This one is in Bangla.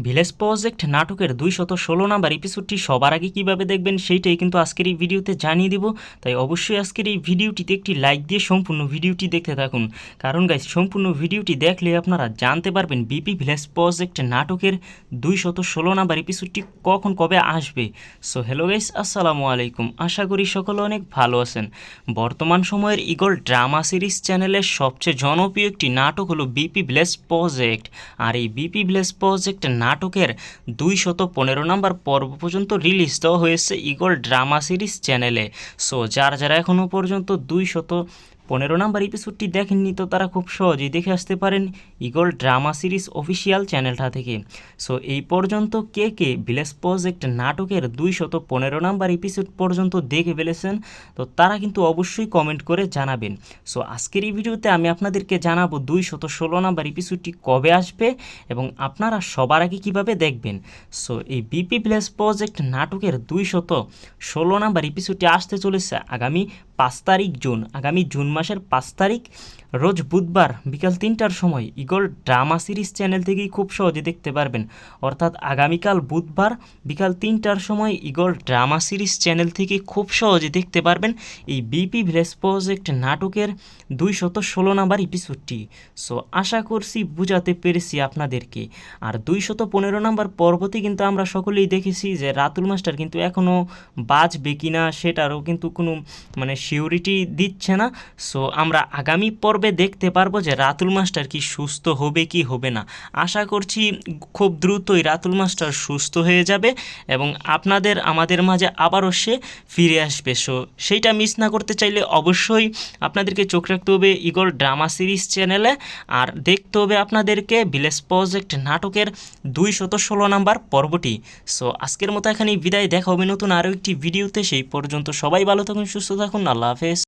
ভিলেজ প্রজেক্ট নাটকের ২১৬ নাম্বার এপিসোডটি সবার আগে কীভাবে দেখবেন সেইটাই কিন্তু আজকের এই ভিডিওতে জানিয়ে দিব। তাই অবশ্যই আজকের এই ভিডিওটিতে একটি লাইক দিয়ে সম্পূর্ণ ভিডিওটি দেখতে থাকুন, কারণ গাইস সম্পূর্ণ ভিডিওটি দেখলে আপনারা জানতে পারবেন বিপি ভিলেজ প্রজেক্ট নাটকের ২১৬ নাম্বার এপিসোডটি কখন কবে আসবে। সো হ্যালো গাইস, আসসালামু আলাইকুম। আশা করি সকলে অনেক ভালো আছেন। বর্তমান সময়ের ইগল ড্রামা সিরিজ চ্যানেলের সবচেয়ে জনপ্রিয় একটি নাটক হলো বিপি ভিলেজ প্রজেক্ট। আর এই বিপি ভিলেজ প্রজেক্ট নাটকের ২১৫ নাম্বার পর্ব পর্যন্ত রিলিজ দেওয়া হয়েছে ইগল ড্রামা সিরিজ চ্যানেলে। সো যারা এখনও পর্যন্ত ২১৫ নাম্বার এপিসোডটি দেখেননি, তো তারা খুব সহজেই দেখে আসতে পারেন ইগল ড্রামা সিরিজ অফিসিয়াল চ্যানেলটা থেকে। সো এই পর্যন্ত কে কে ভিলেজ প্রজেক্ট নাটকের ২১৫ নাম্বার এপিসোড পর্যন্ত দেখে ফেলেছেন, তো তারা কিন্তু অবশ্যই কমেন্ট করে জানাবেন। সো আজকের এই ভিডিওতে আমি আপনাদেরকে জানাবো ২১৬ নাম্বার এপিসোডটি কবে আসবে এবং আপনারা সবার আগে কীভাবে দেখবেন। সো এই বিপি ভিলেজ প্রজেক্ট নাটকের ২১৬ নাম্বার এপিসোডটি আসতে চলেছে আগামী ৫ তারিখ জুন, আগামী জুন মাসের ৫ তারিখ রোজ বুধবার বিকাল ৩টার সময় ইগল ড্রামা সিরিজ চ্যানেল থেকেই খুব সহজে দেখতে পারবেন। অর্থাৎ আগামীকাল বুধবার বিকাল ৩টার সময় ইগল ড্রামা সিরিজ চ্যানেল থেকে খুব সহজে দেখতে পারবেন এই বিপি ভিলেজ প্রজেক্ট নাটকের ২১৬ নাম্বার এপিসোডটি। সো আশা করছি বুঝাতে পেরেছি আপনাদেরকে। আর ২১৫ নাম্বার পর্বতে কিন্তু আমরা সকলেই দেখেছি যে রাতুল মাস্টার কিন্তু এখনও বাঁচবে কিনা সেটারও কিন্তু কোনো সিউরিটি দিচ্ছে না। সো আমরা আগামী পর্বে দেখতে পারবো যে রাতুল মাস্টার কি সুস্থ হবে কি হবে না। আশা করছি খুব দ্রুতই রাতুল মাস্টার সুস্থ হয়ে যাবে এবং আমাদের মাঝে আবারও সে ফিরে আসবে। সো সেইটা মিস না করতে চাইলে অবশ্যই আপনাদেরকে চোখ রাখতে হবে ইগল ড্রামা সিরিজ চ্যানেলে, আর দেখতে হবে আপনাদেরকে ভিলেজ প্রজেক্ট নাটকের ২১৬ নাম্বার পর্বটি। সো আজকের মতো এখানেই বিদায়, দেখা হবে নতুন আরও একটি ভিডিওতে। সেই পর্যন্ত সবাই ভালো থাকুন, সুস্থ থাকুন, আল্লাহ হাফেজ।